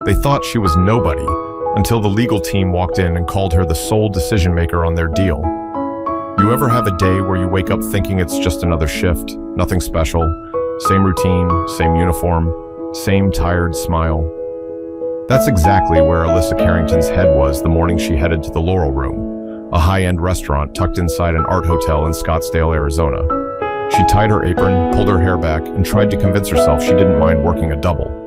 They thought she was nobody until the legal team walked in and called her the sole decision maker on their deal. You ever have a day where you wake up thinking it's just another shift, nothing special, same routine, same uniform, same tired smile? That's exactly where Alyssa Carrington's head was the morning she headed to the Laurel Room, a high-end restaurant tucked inside an art hotel in Scottsdale, Arizona. She tied her apron, pulled her hair back, and tried to convince herself she didn't mind working a double.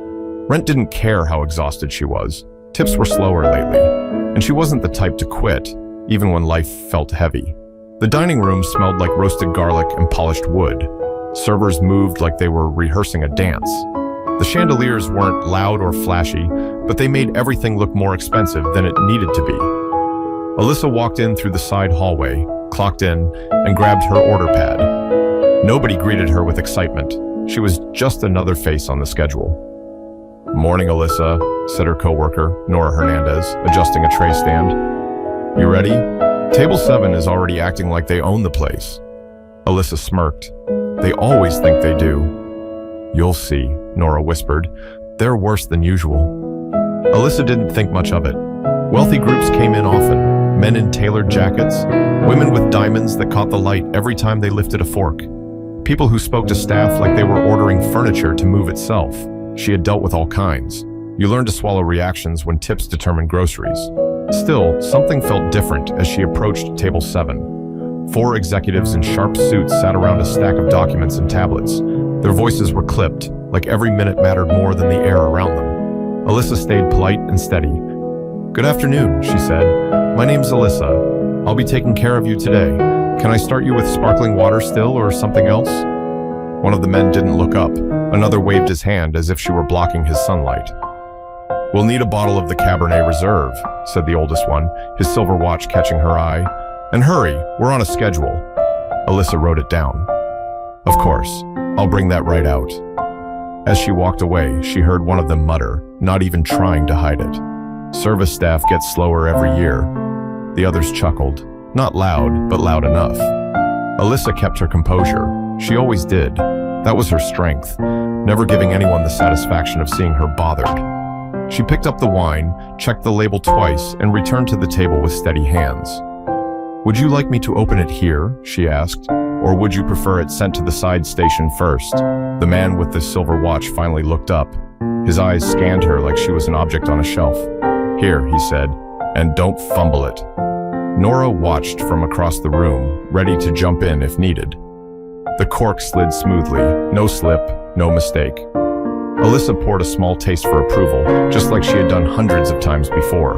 Rent didn't care how exhausted she was. Tips were slower lately, and she wasn't the type to quit, even when life felt heavy. The dining room smelled like roasted garlic and polished wood. Servers moved like they were rehearsing a dance. The chandeliers weren't loud or flashy, but they made everything look more expensive than it needed to be. Alyssa walked in through the side hallway, clocked in, and grabbed her order pad. Nobody greeted her with excitement. She was just another face on the schedule. "Morning, Alyssa," said her coworker, Nora Hernandez, adjusting a tray stand. "You ready? Table 7 is already acting like they own the place." Alyssa smirked. "They always think they do." "You'll see," Nora whispered. "They're worse than usual." Alyssa didn't think much of it. Wealthy groups came in often, men in tailored jackets, women with diamonds that caught the light every time they lifted a fork. People who spoke to staff like they were ordering furniture to move itself. She had dealt with all kinds. You learned to swallow reactions when tips determined groceries. Still, something felt different as she approached table 7. 4 executives in sharp suits sat around a stack of documents and tablets. Their voices were clipped, like every minute mattered more than the air around them. Alyssa stayed polite and steady. "Good afternoon," she said. "My name's Alyssa. I'll be taking care of you today. Can I start you with sparkling water still or something else?" One of the men didn't look up. Another waved his hand as if she were blocking his sunlight. "We'll need a bottle of the Cabernet Reserve," said the oldest one, his silver watch catching her eye. "And hurry, we're on a schedule." Alyssa wrote it down. "Of course, I'll bring that right out." As she walked away, she heard one of them mutter, not even trying to hide it. "Service staff gets slower every year." The others chuckled. Not loud, but loud enough. Alyssa kept her composure. She always did. That was her strength, never giving anyone the satisfaction of seeing her bothered. She picked up the wine, checked the label twice, and returned to the table with steady hands. "Would you like me to open it here?" she asked. "Or would you prefer it sent to the side station first?" The man with the silver watch finally looked up. His eyes scanned her like she was an object on a shelf. "Here," he said, "and don't fumble it." Nora watched from across the room, ready to jump in if needed. The cork slid smoothly, no slip, no mistake. Alyssa poured a small taste for approval, just like she had done hundreds of times before,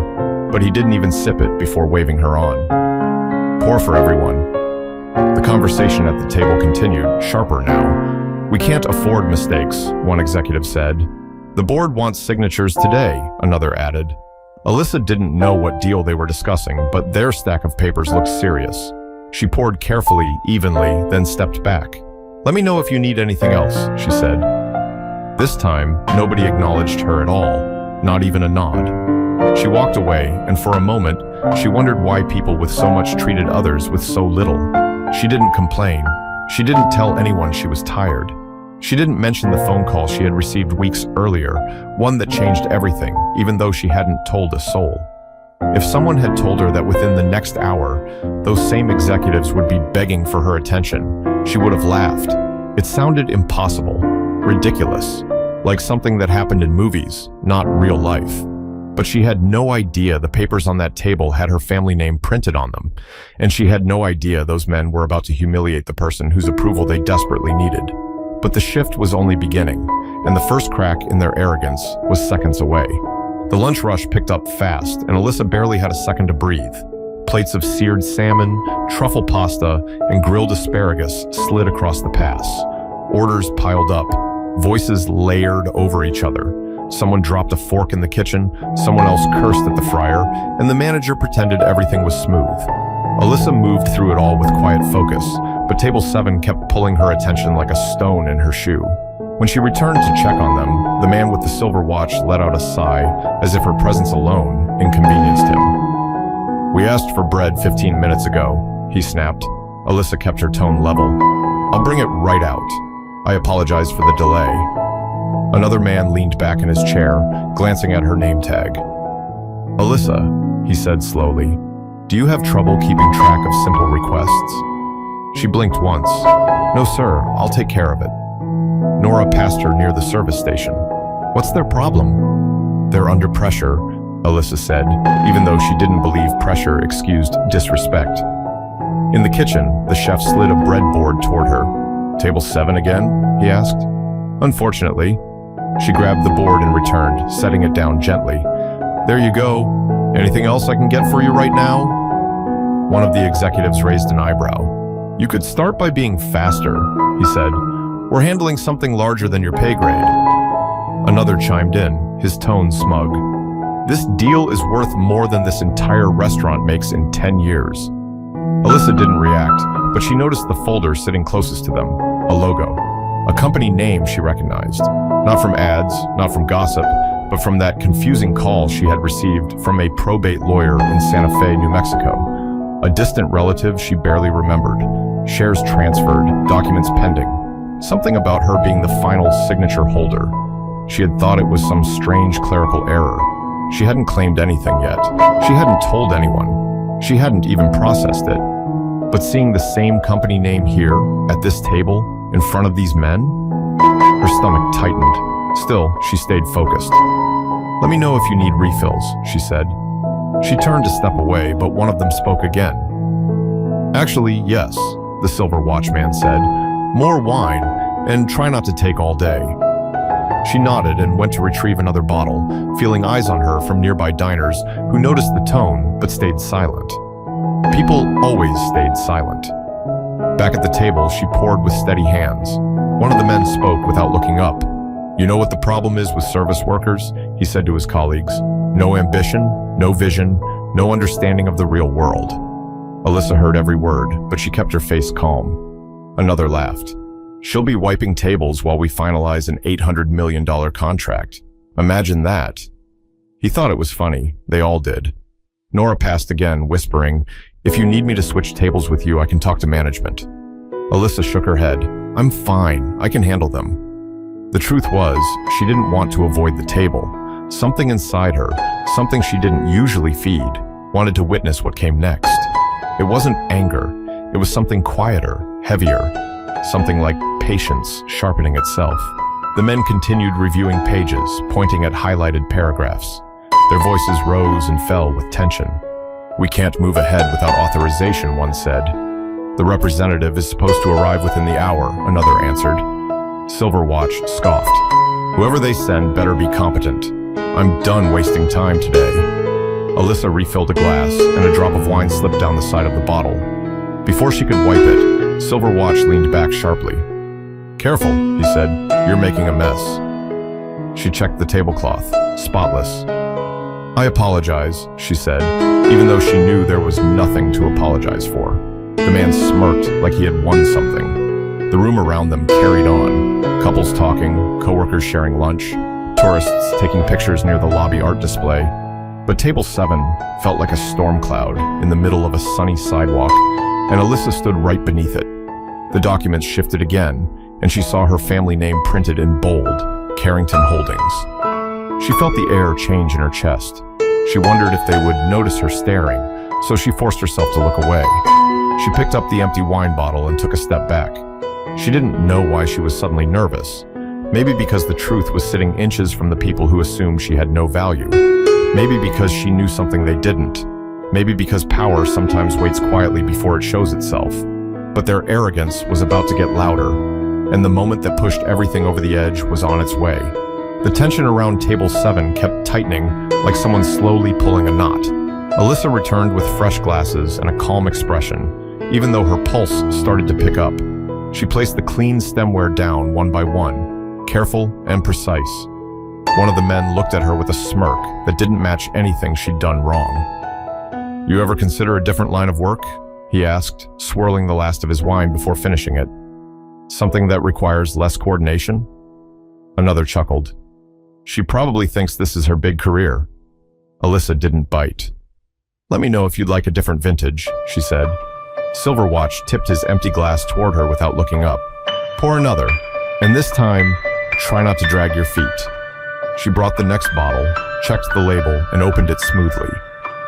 but he didn't even sip it before waving her on. "Pour for everyone." The conversation at the table continued, sharper now. "We can't afford mistakes," one executive said. "The board wants signatures today," another added. Alyssa didn't know what deal they were discussing, but their stack of papers looked serious. She poured carefully, evenly, then stepped back. "Let me know if you need anything else," she said. This time, nobody acknowledged her at all, not even a nod. She walked away, and for a moment, she wondered why people with so much treated others with so little. She didn't complain. She didn't tell anyone she was tired. She didn't mention the phone call she had received weeks earlier, one that changed everything, even though she hadn't told a soul. If someone had told her that within the next hour, those same executives would be begging for her attention, she would have laughed. It sounded impossible, ridiculous, like something that happened in movies, not real life. But she had no idea the papers on that table had her family name printed on them, and she had no idea those men were about to humiliate the person whose approval they desperately needed. But the shift was only beginning, and the first crack in their arrogance was seconds away. The lunch rush picked up fast, and Alyssa barely had a second to breathe. Plates of seared salmon, truffle pasta, and grilled asparagus slid across the pass. Orders piled up, voices layered over each other. Someone dropped a fork in the kitchen, someone else cursed at the fryer, and the manager pretended everything was smooth. Alyssa moved through it all with quiet focus, but table 7 kept pulling her attention like a stone in her shoe. When she returned to check on them, the man with the silver watch let out a sigh, as if her presence alone inconvenienced him. "We asked for bread 15 minutes ago," he snapped. Alyssa kept her tone level. "I'll bring it right out. I apologize for the delay." Another man leaned back in his chair, glancing at her name tag. "Alyssa," he said slowly, "do you have trouble keeping track of simple requests?" She blinked once. "No, sir, I'll take care of it." Nora passed her near the service station. "What's their problem?" "They're under pressure," Alyssa said, even though she didn't believe pressure excused disrespect. In the kitchen, the chef slid a breadboard toward her. "Table 7 again?" he asked. "Unfortunately." She grabbed the board and returned, setting it down gently. "There you go. Anything else I can get for you right now?" One of the executives raised an eyebrow. "You could start by being faster," he said. "We're handling something larger than your pay grade." Another chimed in, his tone smug. "This deal is worth more than this entire restaurant makes in 10 years. Alyssa didn't react, but she noticed the folder sitting closest to them, a logo. A company name she recognized, not from ads, not from gossip, but from that confusing call she had received from a probate lawyer in Santa Fe, New Mexico. A distant relative she barely remembered, shares transferred, documents pending. Something about her being the final signature holder. She had thought it was some strange clerical error. She hadn't claimed anything yet. She hadn't told anyone. She hadn't even processed it. But seeing the same company name here, at this table, in front of these men, her stomach tightened. Still, she stayed focused. "Let me know if you need refills," she said. She turned to step away, but one of them spoke again. "Actually, yes," the silver watchman said. "More wine, and try not to take all day." She nodded and went to retrieve another bottle, feeling eyes on her from nearby diners who noticed the tone but stayed silent. People always stayed silent. Back at the table, she poured with steady hands. One of the men spoke without looking up. "You know what the problem is with service workers?" he said to his colleagues. "No ambition, no vision, no understanding of the real world." Alyssa heard every word, but she kept her face calm. Another laughed. "She'll be wiping tables while we finalize an $800 million contract. Imagine that." He thought it was funny. They all did. Nora passed again, whispering, "If you need me to switch tables with you, I can talk to management." Alyssa shook her head. "I'm fine. I can handle them." The truth was, she didn't want to avoid the table. Something inside her, something she didn't usually feed, wanted to witness what came next. It wasn't anger. It was something quieter, heavier, something like patience sharpening itself. The men continued reviewing pages, pointing at highlighted paragraphs. Their voices rose and fell with tension. "We can't move ahead without authorization," one said. "The representative is supposed to arrive within the hour," another answered. Silverwatch scoffed. "Whoever they send better be competent. I'm done wasting time today." Alyssa refilled a glass, and a drop of wine slipped down the side of the bottle. Before she could wipe it, Silverwatch leaned back sharply. "Careful," he said. "You're making a mess." She checked the tablecloth, spotless. "I apologize," she said, even though she knew there was nothing to apologize for. The man smirked like he had won something. The room around them carried on. Couples talking, coworkers sharing lunch, tourists taking pictures near the lobby art display. But table 7 felt like a storm cloud in the middle of a sunny sidewalk, and Alyssa stood right beneath it. The documents shifted again, and she saw her family name printed in bold, Carrington Holdings. She felt the air change in her chest. She wondered if they would notice her staring, so she forced herself to look away. She picked up the empty wine bottle and took a step back. She didn't know why she was suddenly nervous. Maybe because the truth was sitting inches from the people who assumed she had no value. Maybe because she knew something they didn't. Maybe because power sometimes waits quietly before it shows itself. But their arrogance was about to get louder, and the moment that pushed everything over the edge was on its way. The tension around table 7 kept tightening, like someone slowly pulling a knot. Alyssa returned with fresh glasses and a calm expression, even though her pulse started to pick up. She placed the clean stemware down one by one, careful and precise. One of the men looked at her with a smirk that didn't match anything she'd done wrong. "You ever consider a different line of work?" he asked, swirling the last of his wine before finishing it. "Something that requires less coordination?" Another chuckled. "She probably thinks this is her big career." Alyssa didn't bite. "Let me know if you'd like a different vintage," she said. Silverwatch tipped his empty glass toward her without looking up. "Pour another, and this time, Try not to drag your feet. She brought the next bottle, checked the label, and opened it smoothly.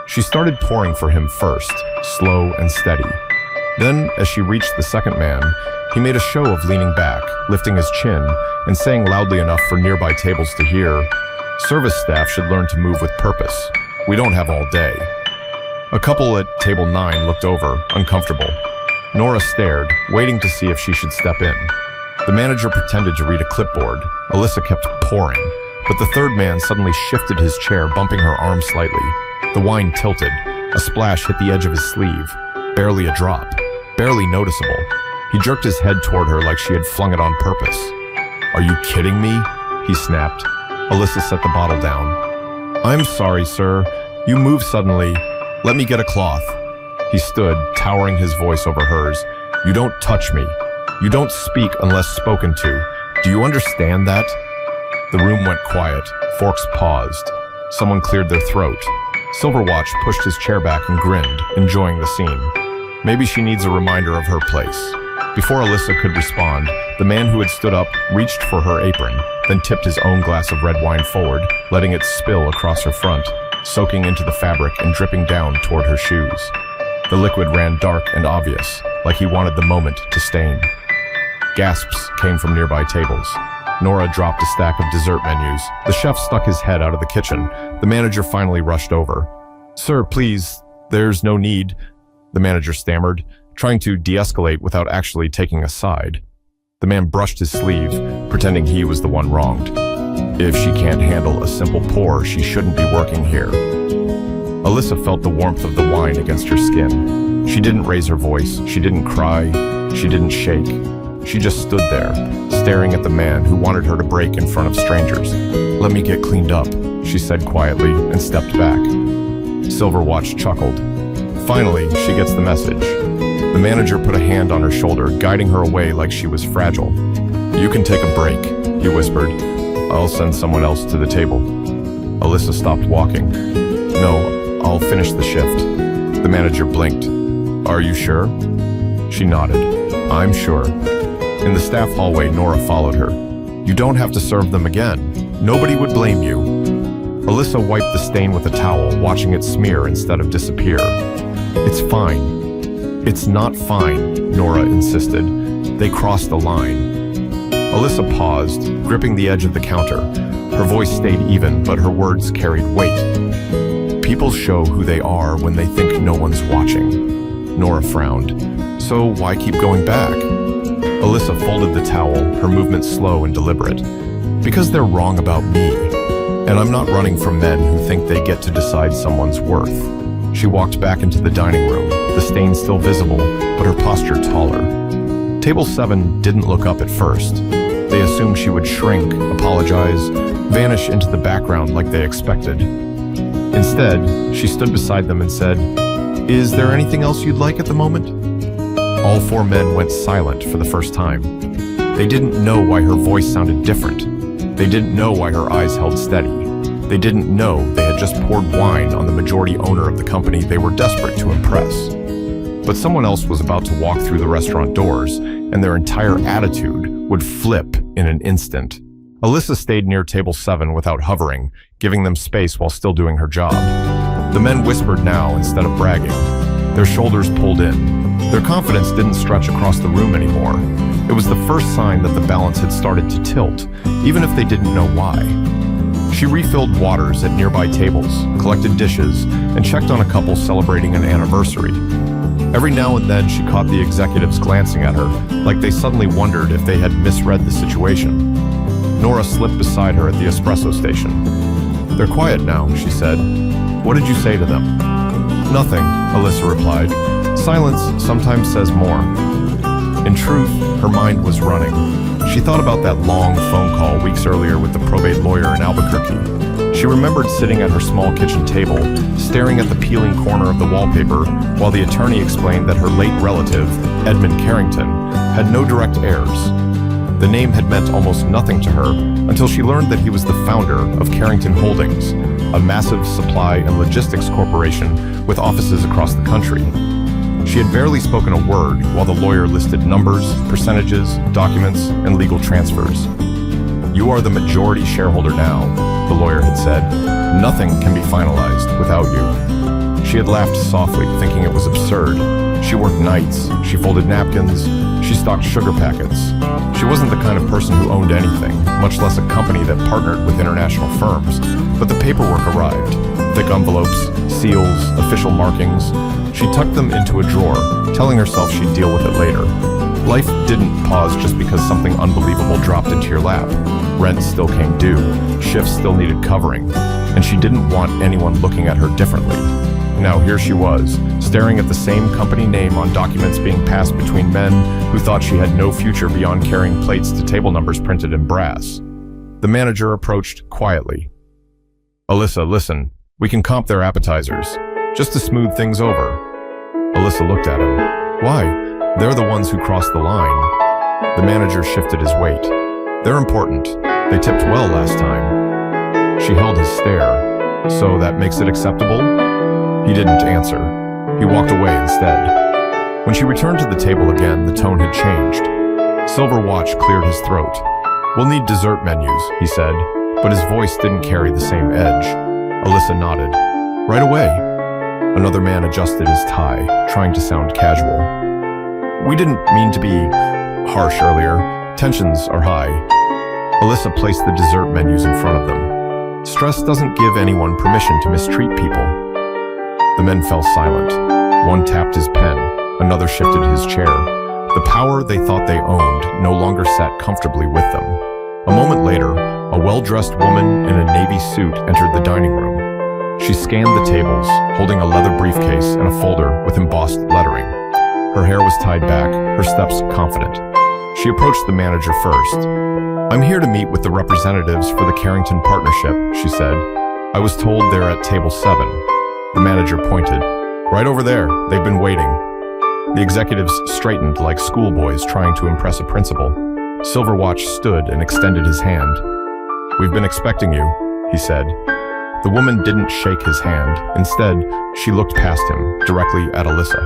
She started pouring for him first, slow and steady. Then, as she reached the second man, he made a show of leaning back, lifting his chin, and saying loudly enough for nearby tables to hear, "Service staff should learn to move with purpose. We don't have all day." A couple at table 9 looked over, uncomfortable. Nora stared, waiting to see if she should step in. The manager pretended to read a clipboard. Alyssa kept pouring, but the third man suddenly shifted his chair, bumping her arm slightly. The wine tilted. A splash hit the edge of his sleeve. Barely a drop. Barely noticeable. He jerked his head toward her like she had flung it on purpose. "Are you kidding me?" he snapped. Alyssa set the bottle down. "I'm sorry, sir. You moved suddenly. Let me get a cloth." He stood, towering his voice over hers. "You don't touch me. You don't speak unless spoken to. Do you understand that?" The room went quiet. Forks paused. Someone cleared their throat. Silverwatch pushed his chair back and grinned, enjoying the scene. Maybe she needs a reminder of her place. Before Alyssa could respond, the man who had stood up reached for her apron, then tipped his own glass of red wine forward, letting it spill across her front, soaking into the fabric and dripping down toward her shoes. The liquid ran dark and obvious, like he wanted the moment to stain. Gasps came from nearby tables. Nora dropped a stack of dessert menus. The chef stuck his head out of the kitchen. The manager finally rushed over. "Sir, please, there's no need," the manager stammered, trying to de-escalate without actually taking a side. The man brushed his sleeve, pretending he was the one wronged. "If she can't handle a simple pour, she shouldn't be working here." Alyssa felt the warmth of the wine against her skin. She didn't raise her voice. She didn't cry. She didn't shake. She just stood there, staring at the man who wanted her to break in front of strangers. "Let me get cleaned up," she said quietly and stepped back. Silverwatch chuckled. Finally, she gets the message. The manager put a hand on her shoulder, guiding her away like she was fragile. "You can take a break," he whispered. "I'll send someone else to the table." Alyssa stopped walking. "No, I'll finish the shift." The manager blinked. "Are you sure?" She nodded. "I'm sure." In the staff hallway, Nora followed her. "You don't have to serve them again. Nobody would blame you." Alyssa wiped the stain with a towel, watching it smear instead of disappear. "It's fine." "It's not fine," Nora insisted. "They crossed the line." Alyssa paused, gripping the edge of the counter. Her voice stayed even, but her words carried weight. "People show who they are when they think no one's watching." Nora frowned. "So why keep going back?" Alyssa folded the towel, her movement slow and deliberate. "Because they're wrong about me. And I'm not running from men who think they get to decide someone's worth." She walked back into the dining room, the stain still visible, but her posture taller. Table 7 didn't look up at first. They assumed she would shrink, apologize, vanish into the background like they expected. Instead, she stood beside them and said, "Is there anything else you'd like at the moment?" All 4 men went silent for the first time. They didn't know why her voice sounded different. They didn't know why her eyes held steady. They didn't know they had just poured wine on the majority owner of the company they were desperate to impress. But someone else was about to walk through the restaurant doors, and their entire attitude would flip in an instant. Alyssa stayed near table 7 without hovering, giving them space while still doing her job. The men whispered now instead of bragging. Their shoulders pulled in. Their confidence didn't stretch across the room anymore. It was the first sign that the balance had started to tilt, even if they didn't know why. She refilled waters at nearby tables, collected dishes, and checked on a couple celebrating an anniversary. Every now and then she caught the executives glancing at her, like they suddenly wondered if they had misread the situation. Nora slipped beside her at the espresso station. "They're quiet now," she said. "What did you say to them?" "Nothing," Alyssa replied. "Silence sometimes says more." In truth, her mind was running. She thought about that long phone call weeks earlier with the probate lawyer in Albuquerque. She remembered sitting at her small kitchen table, staring at the peeling corner of the wallpaper, while the attorney explained that her late relative, Edmund Carrington, had no direct heirs. The name had meant almost nothing to her until she learned that he was the founder of Carrington Holdings, a massive supply and logistics corporation with offices across the country. She had barely spoken a word while the lawyer listed numbers, percentages, documents, and legal transfers. "You are the majority shareholder now," the lawyer had said. "Nothing can be finalized without you." She had laughed softly, thinking it was absurd. She worked nights, she folded napkins, she stocked sugar packets. She wasn't the kind of person who owned anything, much less a company that partnered with international firms. But the paperwork arrived. Thick envelopes, seals, official markings. She tucked them into a drawer, telling herself she'd deal with it later. Life didn't pause just because something unbelievable dropped into your lap. Rent still came due, shifts still needed covering, and she didn't want anyone looking at her differently. Now here she was, staring at the same company name on documents being passed between men who thought she had no future beyond carrying plates to table numbers printed in brass. The manager approached quietly. "Alyssa, listen, we can comp their appetizers, just to smooth things over." Alyssa looked at him. "Why? They're the ones who crossed the line." The manager shifted his weight. "They're important. They tipped well last time." She held his stare. "So that makes it acceptable?" He didn't answer. He walked away instead. When she returned to the table again, the tone had changed. Silver Watch cleared his throat. "We'll need dessert menus," he said, but his voice didn't carry the same edge. Alyssa nodded. "Right away." Another man adjusted his tie, trying to sound casual. "We didn't mean to be harsh earlier. Tensions are high." Alyssa placed the dessert menus in front of them. "Stress doesn't give anyone permission to mistreat people." The men fell silent. One tapped his pen, another shifted his chair. The power they thought they owned no longer sat comfortably with them. A moment later, a well-dressed woman in a navy suit entered the dining room. She scanned the tables, holding a leather briefcase and a folder with embossed lettering. Her hair was tied back, her steps confident. She approached the manager first. "I'm here to meet with the representatives for the Carrington Partnership," she said. "I was told they're at table 7. The manager pointed. "Right over there, they've been waiting." The executives straightened like schoolboys trying to impress a principal. Silverwatch stood and extended his hand. "We've been expecting you," he said. The woman didn't shake his hand. Instead, she looked past him, directly at Alyssa.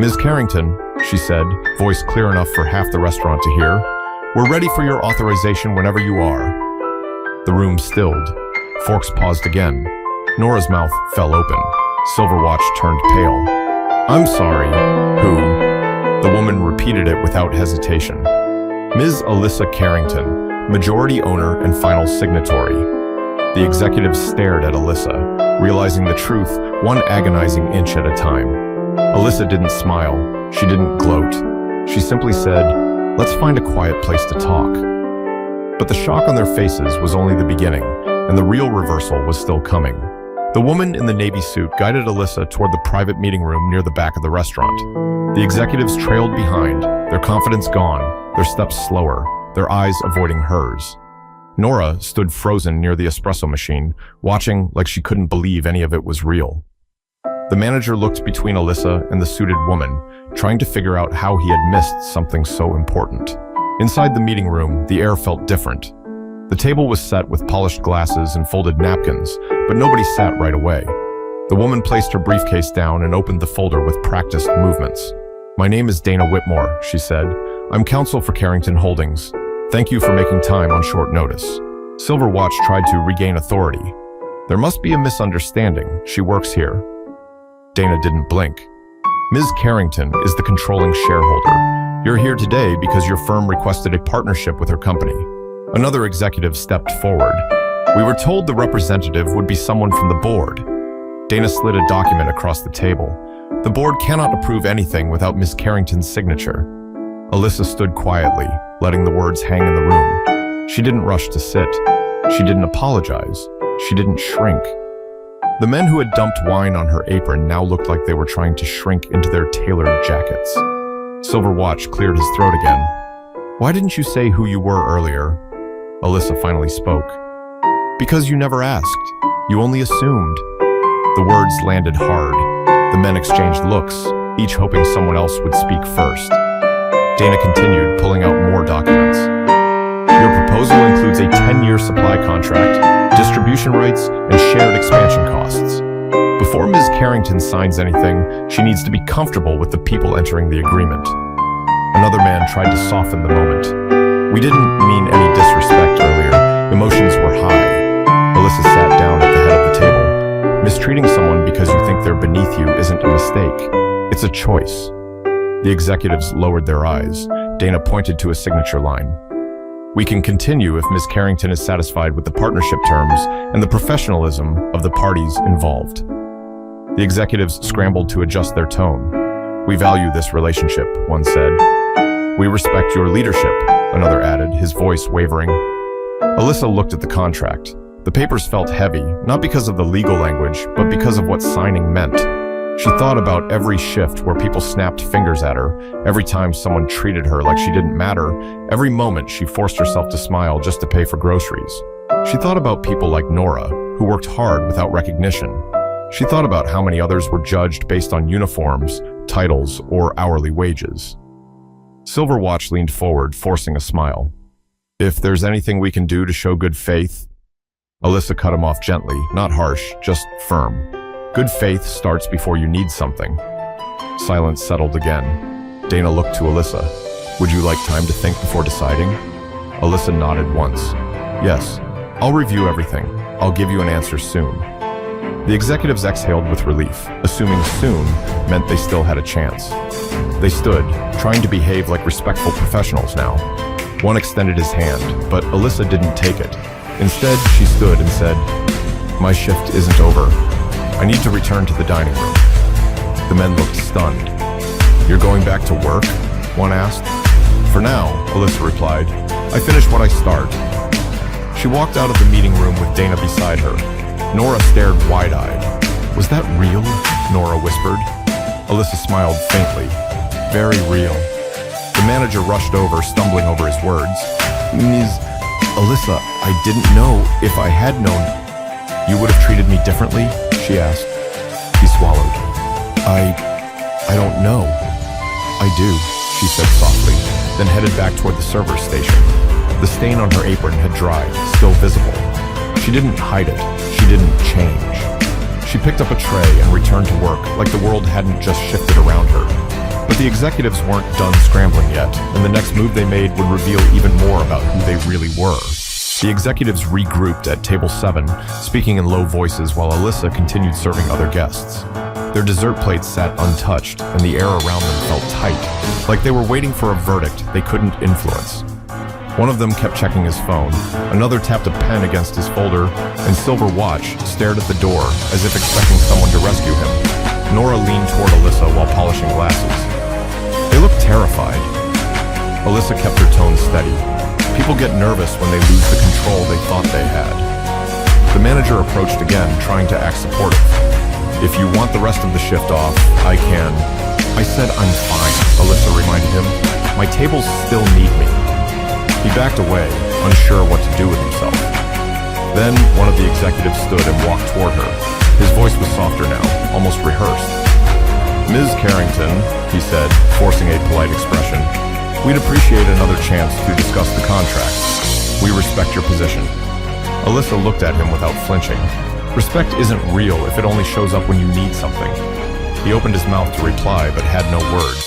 "Ms. Carrington," she said, voice clear enough for half the restaurant to hear, "we're ready for your authorization whenever you are." The room stilled. Forks paused again. Nora's mouth fell open. Silverwatch turned pale. "I'm sorry. Who?" The woman repeated it without hesitation. "Ms. Alyssa Carrington, majority owner and final signatory." The executives stared at Alyssa, realizing the truth one agonizing inch at a time. Alyssa didn't smile. She didn't gloat. She simply said, "Let's find a quiet place to talk." But the shock on their faces was only the beginning, and the real reversal was still coming. The woman in the navy suit guided Alyssa toward the private meeting room near the back of the restaurant. The executives trailed behind, their confidence gone, their steps slower, their eyes avoiding hers. Nora stood frozen near the espresso machine, watching like she couldn't believe any of it was real. The manager looked between Alyssa and the suited woman, trying to figure out how he had missed something so important. Inside the meeting room, the air felt different. The table was set with polished glasses and folded napkins, but nobody sat right away. The woman placed her briefcase down and opened the folder with practiced movements. "My name is Dana Whitmore," she said. "I'm counsel for Carrington Holdings. Thank you for making time on short notice." Silverwatch tried to regain authority. "There must be a misunderstanding. She works here." Dana didn't blink. "Ms. Carrington is the controlling shareholder. You're here today because your firm requested a partnership with her company." Another executive stepped forward. "We were told the representative would be someone from the board." Dana slid a document across the table. "The board cannot approve anything without Ms. Carrington's signature." Alyssa stood quietly, letting the words hang in the room. She didn't rush to sit. She didn't apologize. She didn't shrink. The men who had dumped wine on her apron now looked like they were trying to shrink into their tailored jackets. Silverwatch cleared his throat again. "Why didn't you say who you were earlier?" Alyssa finally spoke. "Because you never asked. You only assumed." The words landed hard. The men exchanged looks, each hoping someone else would speak first. Dana continued, pulling out more documents. "Your proposal includes a 10-year supply contract, distribution rights, and shared expansion costs. Before Ms. Carrington signs anything, she needs to be comfortable with the people entering the agreement." Another man tried to soften the moment. We didn't mean any disrespect earlier. Emotions were high. Alyssa sat down at the head of the table. Mistreating someone because you think they're beneath you isn't a mistake. It's a choice. The executives lowered their eyes. Dana pointed to a signature line. We can continue if Ms. Carrington is satisfied with the partnership terms and the professionalism of the parties involved. The executives scrambled to adjust their tone. We value this relationship, one said. We respect your leadership, another added, his voice wavering. Alyssa looked at the contract. The papers felt heavy, not because of the legal language, but because of what signing meant. She thought about every shift where people snapped fingers at her, every time someone treated her like she didn't matter, every moment she forced herself to smile just to pay for groceries. She thought about people like Nora, who worked hard without recognition. She thought about how many others were judged based on uniforms, titles, or hourly wages. Silverwatch leaned forward, forcing a smile. If there's anything we can do to show good faith... Alyssa cut him off gently, not harsh, just firm. Good faith starts before you need something. Silence settled again. Dana looked to Alyssa. Would you like time to think before deciding? Alyssa nodded once. Yes, I'll review everything. I'll give you an answer soon. The executives exhaled with relief, assuming soon meant they still had a chance. They stood, trying to behave like respectful professionals now. One extended his hand, but Alyssa didn't take it. Instead, she stood and said, My shift isn't over. I need to return to the dining room. The men looked stunned. You're going back to work? One asked. For now, Alyssa replied. I finish what I start. She walked out of the meeting room with Dana beside her. Nora stared wide-eyed. Was that real? Nora whispered. Alyssa smiled faintly. Very real. The manager rushed over, stumbling over his words. Ms. Alyssa, I didn't know. If I had known, you would have treated me differently? She asked. He swallowed. I don't know. I do, she said softly, then headed back toward the server's station. The stain on her apron had dried, still visible. She didn't hide it. She didn't change. She picked up a tray and returned to work like the world hadn't just shifted around her. But the executives weren't done scrambling yet, and the next move they made would reveal even more about who they really were. The executives regrouped at table 7, speaking in low voices while Alyssa continued serving other guests. Their dessert plates sat untouched, and the air around them felt tight, like they were waiting for a verdict they couldn't influence. One of them kept checking his phone, another tapped a pen against his folder, and Silverwatch stared at the door as if expecting someone to rescue him. Nora leaned toward Alyssa while polishing glasses. They looked terrified. Alyssa kept her tone steady. People get nervous when they lose the control they thought they had. The manager approached again, trying to act supportive. If you want the rest of the shift off, I can. I said I'm fine, Alyssa reminded him. My tables still need me. He backed away, unsure what to do with himself. Then one of the executives stood and walked toward her. His voice was softer now, almost rehearsed. Ms. Carrington, he said, forcing a polite expression, we'd appreciate another chance to discuss the contract. We respect your position. Alyssa looked at him without flinching. Respect isn't real if it only shows up when you need something. He opened his mouth to reply, but had no words.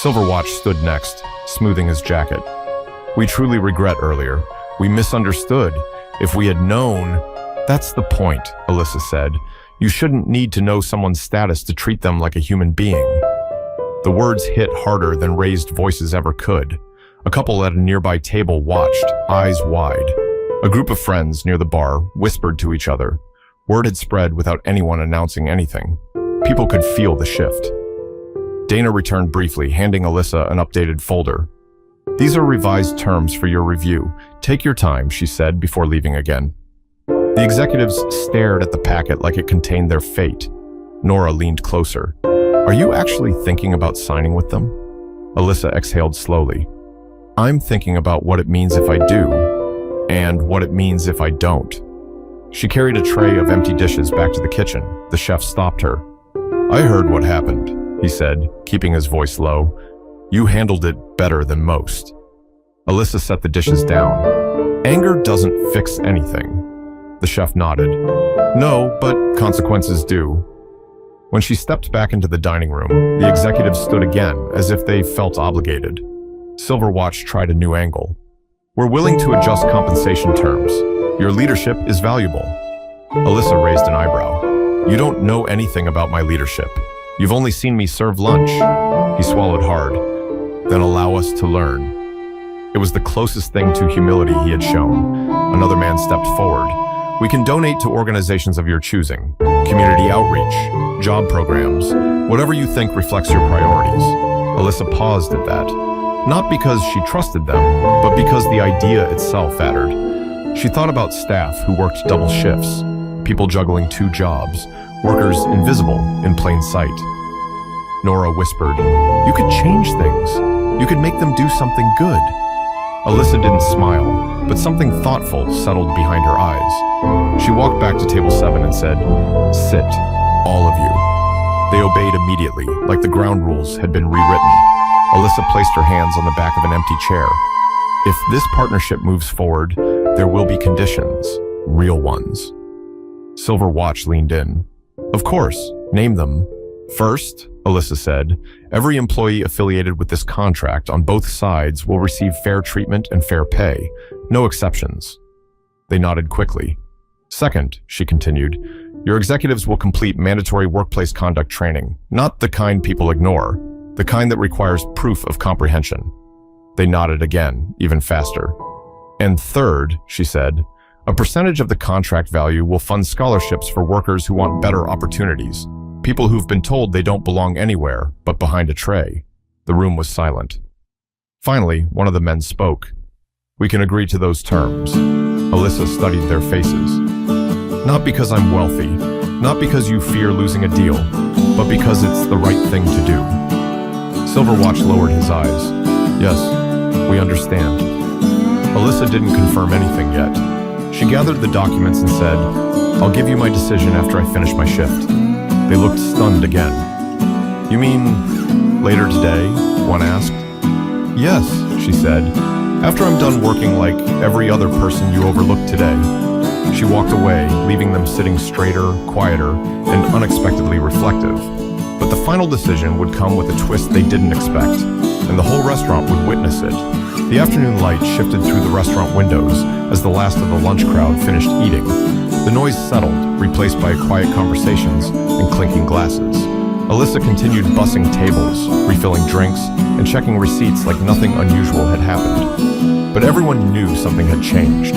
Silverwatch stood next, smoothing his jacket. We truly regret earlier. We misunderstood. If we had known... That's the point, Alyssa said. You shouldn't need to know someone's status to treat them like a human being. The words hit harder than raised voices ever could. A couple at a nearby table watched, eyes wide. A group of friends near the bar whispered to each other. Word had spread without anyone announcing anything. People could feel the shift. Dana returned briefly, handing Alyssa an updated folder. These are revised terms for your review. Take your time, she said before leaving again. The executives stared at the packet like it contained their fate. Nora leaned closer. Are you actually thinking about signing with them? Alyssa exhaled slowly. I'm thinking about what it means if I do, and what it means if I don't. She carried a tray of empty dishes back to the kitchen. The chef stopped her. I heard what happened, he said, keeping his voice low. You handled it better than most. Alyssa set the dishes down. Anger doesn't fix anything. The chef nodded. No, but consequences do. When she stepped back into the dining room, the executives stood again, as if they felt obligated. Silverwatch tried a new angle. We're willing to adjust compensation terms. Your leadership is valuable. Alyssa raised an eyebrow. You don't know anything about my leadership. You've only seen me serve lunch. He swallowed hard. Then allow us to learn. It was the closest thing to humility he had shown. Another man stepped forward. We can donate to organizations of your choosing. Community outreach, job programs, whatever you think reflects your priorities. Alyssa paused at that. Not because she trusted them, but because the idea itself mattered. She thought about staff who worked double shifts, people juggling 2 jobs, workers invisible in plain sight. Nora whispered, "You could change things. You could make them do something good." Alyssa didn't smile, but something thoughtful settled behind her eyes. She walked back to table 7 and said, "Sit, all of you." They obeyed immediately, like the ground rules had been rewritten. Alyssa placed her hands on the back of an empty chair. If this partnership moves forward, there will be conditions, real ones. Silver Watch leaned in. "Of course, name them." "First," Alyssa said, "every employee affiliated with this contract on both sides will receive fair treatment and fair pay, no exceptions." They nodded quickly. "Second," she continued, "your executives will complete mandatory workplace conduct training, not the kind people ignore, the kind that requires proof of comprehension." They nodded again, even faster. "And third," she said, "a percentage of the contract value will fund scholarships for workers who want better opportunities. People who've been told they don't belong anywhere but behind a tray." The room was silent. Finally, one of the men spoke. "We can agree to those terms." Alyssa studied their faces. "Not because I'm wealthy, not because you fear losing a deal, but because it's the right thing to do." Silverwatch lowered his eyes. "Yes, we understand." Alyssa didn't confirm anything yet. She gathered the documents and said, "I'll give you my decision after I finish my shift." They looked stunned again. "You mean later today?" one asked. "Yes," she said, "after I'm done working like every other person you overlooked today." She walked away, leaving them sitting straighter, quieter, and unexpectedly reflective. But the final decision would come with a twist they didn't expect, and the whole restaurant would witness it. The afternoon light shifted through the restaurant windows as the last of the lunch crowd finished eating. The noise settled, replaced by quiet conversations and clinking glasses. Alyssa continued bussing tables, refilling drinks, and checking receipts like nothing unusual had happened. But everyone knew something had changed.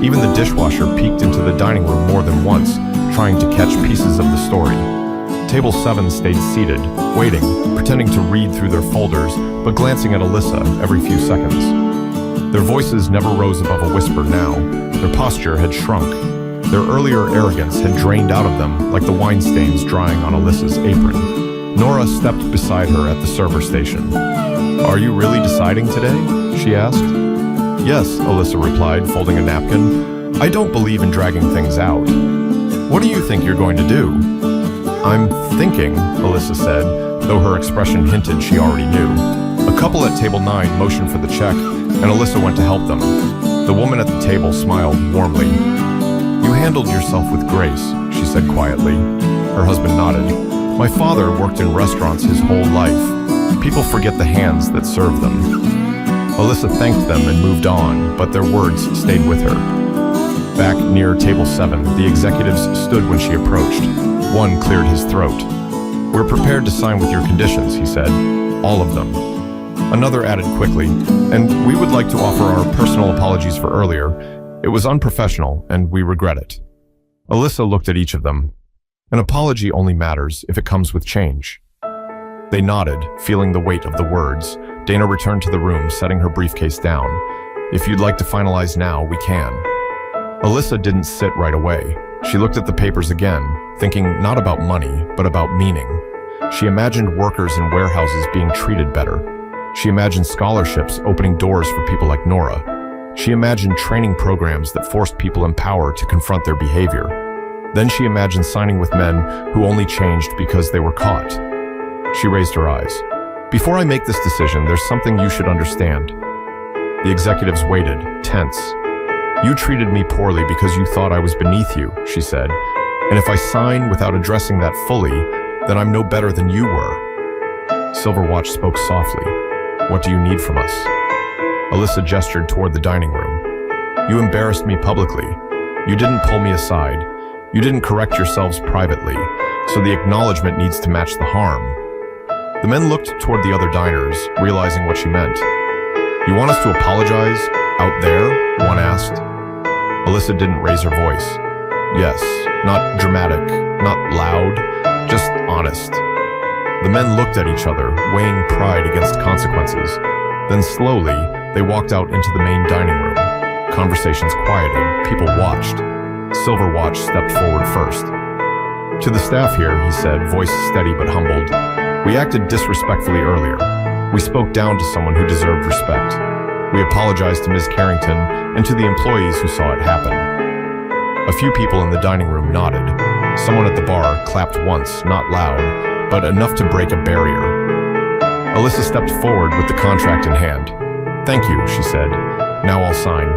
Even the dishwasher peeked into the dining room more than once, trying to catch pieces of the story. Table 7 stayed seated, waiting, pretending to read through their folders, but glancing at Alyssa every few seconds. Their voices never rose above a whisper now. Their posture had shrunk. Their earlier arrogance had drained out of them like the wine stains drying on Alyssa's apron. Nora stepped beside her at the server station. "Are you really deciding today?" she asked. "Yes," Alyssa replied, folding a napkin. "I don't believe in dragging things out." "What do you think you're going to do?" "I'm thinking," Alyssa said, though her expression hinted she already knew. A couple at table 9 motioned for the check, and Alyssa went to help them. The woman at the table smiled warmly. "You handled yourself with grace," she said quietly. Her husband nodded. "My father worked in restaurants his whole life. People forget the hands that serve them." Alyssa thanked them and moved on, but their words stayed with her. Back near table 7, the executives stood when she approached. One cleared his throat. "We're prepared to sign with your conditions," he said. "All of them." Another added quickly, "And we would like to offer our personal apologies for earlier. It was unprofessional, and we regret it." Alyssa looked at each of them. An apology only matters if it comes with change. They nodded, feeling the weight of the words. Dana returned to the room, setting her briefcase down. "If you'd like to finalize now, we can." Alyssa didn't sit right away. She looked at the papers again, thinking not about money, but about meaning. She imagined workers in warehouses being treated better. She imagined scholarships opening doors for people like Nora. She imagined training programs that forced people in power to confront their behavior. Then she imagined signing with men who only changed because they were caught. She raised her eyes. "Before I make this decision, there's something you should understand." The executives waited, tense. "You treated me poorly because you thought I was beneath you," she said. "And if I sign without addressing that fully, then I'm no better than you were." Silverwatch spoke softly. "What do you need from us?" Alyssa gestured toward the dining room. You embarrassed me publicly. You didn't pull me aside. You didn't correct yourselves privately, so the acknowledgement needs to match the harm. The men looked toward the other diners, realizing what she meant. You want us to apologize? Out there? One asked. Alyssa didn't raise her voice. Yes, not dramatic, not loud, just honest. The men looked at each other, weighing pride against consequences. Then slowly, they walked out into the main dining room. Conversations quieted, people watched. Silverwatch stepped forward first. To the staff here, he said, voice steady but humbled, we acted disrespectfully earlier. We spoke down to someone who deserved respect. We apologized to Ms. Carrington and to the employees who saw it happen. A few people in the dining room nodded. Someone at the bar clapped once, not loud, but enough to break a barrier. Alyssa stepped forward with the contract in hand. Thank you, she said. Now I'll sign.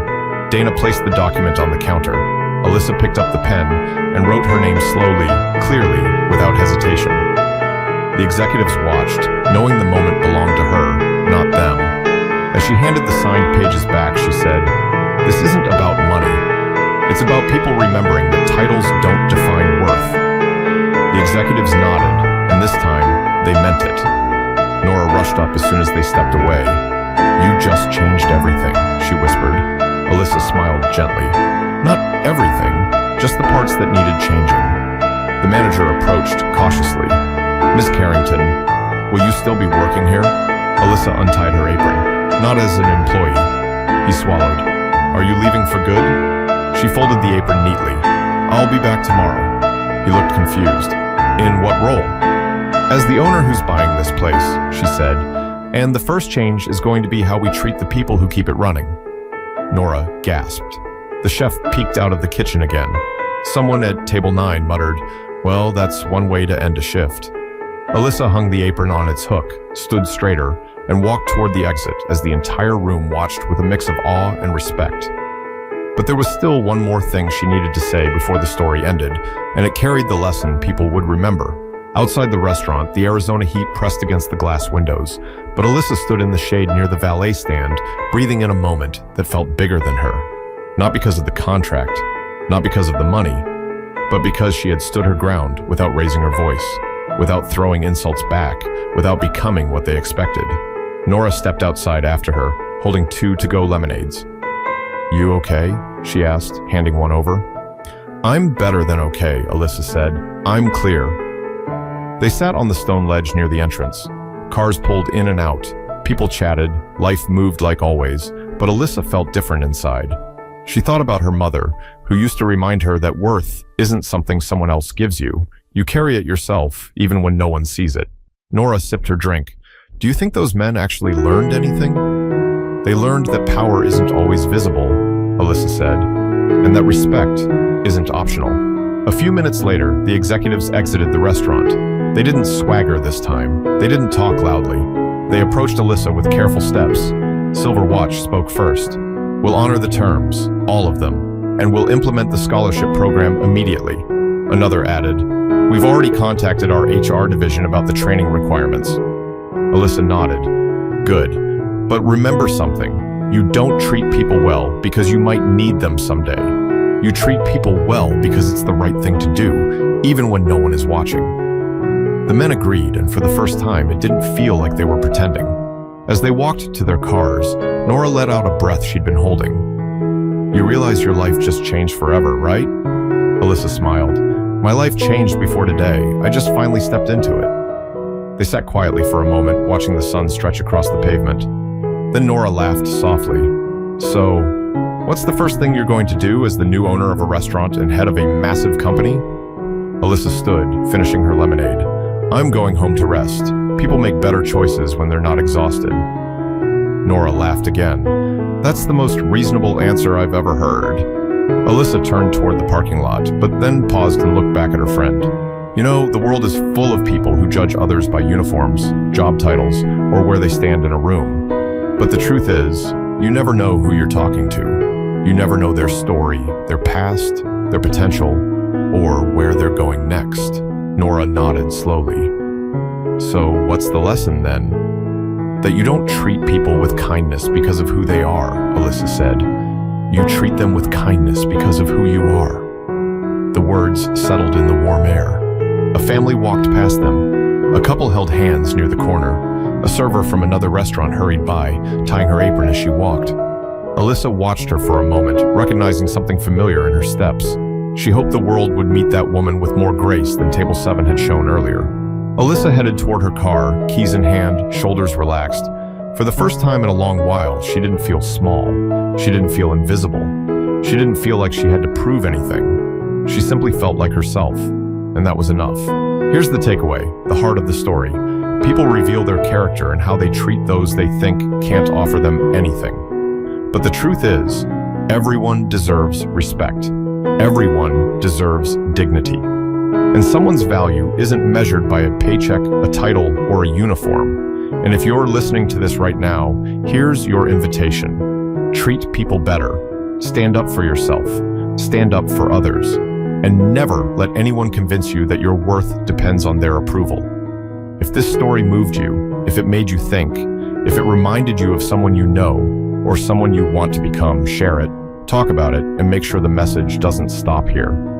Dana placed the document on the counter. Alyssa picked up the pen and wrote her name slowly, clearly, without hesitation. The executives watched, knowing the moment belonged to her, not them. As she handed the signed pages back, she said, this isn't about money. It's about people remembering that titles don't define worth. The executives nodded, and this time, they meant it. Nora rushed up as soon as they stepped away. You just changed everything, she whispered. Alyssa smiled gently. Not everything, just the parts that needed changing. The manager approached cautiously. Ms. Carrington, will you still be working here? Alyssa untied her apron. Not as an employee. He swallowed. Are you leaving for good? She folded the apron neatly. I'll be back tomorrow. He looked confused. In what role? As the owner who's buying this place, she said, and the first change is going to be how we treat the people who keep it running. Nora gasped. The chef peeked out of the kitchen again. Someone at table 9 muttered, well, that's one way to end a shift. Alyssa hung the apron on its hook, stood straighter, and walked toward the exit as the entire room watched with a mix of awe and respect. But there was still one more thing she needed to say before the story ended, and it carried the lesson people would remember. Outside the restaurant, the Arizona heat pressed against the glass windows, but Alyssa stood in the shade near the valet stand, breathing in a moment that felt bigger than her. Not because of the contract, not because of the money, but because she had stood her ground without raising her voice, without throwing insults back, without becoming what they expected. Nora stepped outside after her, holding 2 to-go lemonades. You okay? She asked, handing one over. I'm better than okay, Alyssa said. I'm clear. They sat on the stone ledge near the entrance. Cars pulled in and out. People chatted. Life moved like always, but Alyssa felt different inside. She thought about her mother, who used to remind her that worth isn't something someone else gives you. You carry it yourself, even when no one sees it. Nora sipped her drink. Do you think those men actually learned anything? They learned that power isn't always visible, Alyssa said, and that respect isn't optional. A few minutes later, the executives exited the restaurant. They didn't swagger this time. They didn't talk loudly. They approached Alyssa with careful steps. Silverwatch spoke first. We'll honor the terms, all of them, and we'll implement the scholarship program immediately. Another added, we've already contacted our HR division about the training requirements. Alyssa nodded. Good. But remember something. You don't treat people well because you might need them someday. You treat people well because it's the right thing to do, even when no one is watching. The men agreed, and for the first time, it didn't feel like they were pretending. As they walked to their cars, Nora let out a breath she'd been holding. You realize your life just changed forever, right? Alyssa smiled. My life changed before today. I just finally stepped into it. They sat quietly for a moment, watching the sun stretch across the pavement. Then Nora laughed softly. So, what's the first thing you're going to do as the new owner of a restaurant and head of a massive company? Alyssa stood, finishing her lemonade. I'm going home to rest. People make better choices when they're not exhausted. Nora laughed again. That's the most reasonable answer I've ever heard. Alyssa turned toward the parking lot, but then paused and looked back at her friend. You know, the world is full of people who judge others by uniforms, job titles, or where they stand in a room. But the truth is, you never know who you're talking to. You never know their story, their past, their potential, or where they're going next. Nora nodded slowly. So what's the lesson then? That you don't treat people with kindness because of who they are, Alyssa said. You treat them with kindness because of who you are. The words settled in the warm air. A family walked past them. A couple held hands near the corner. A server from another restaurant hurried by, tying her apron as she walked. Alyssa watched her for a moment, recognizing something familiar in her steps. She hoped the world would meet that woman with more grace than Table 7 had shown earlier. Alyssa headed toward her car, keys in hand, shoulders relaxed. For the first time in a long while, she didn't feel small. She didn't feel invisible. She didn't feel like she had to prove anything. She simply felt like herself, and that was enough. Here's the takeaway, the heart of the story. People reveal their character and how they treat those they think can't offer them anything. But the truth is, everyone deserves respect. Everyone deserves dignity. And someone's value isn't measured by a paycheck, a title, or a uniform. And if you're listening to this right now, here's your invitation. Treat people better. Stand up for yourself. Stand up for others. And never let anyone convince you that your worth depends on their approval. If this story moved you, if it made you think, if it reminded you of someone you know, or someone you want to become, share it, talk about it, and make sure the message doesn't stop here.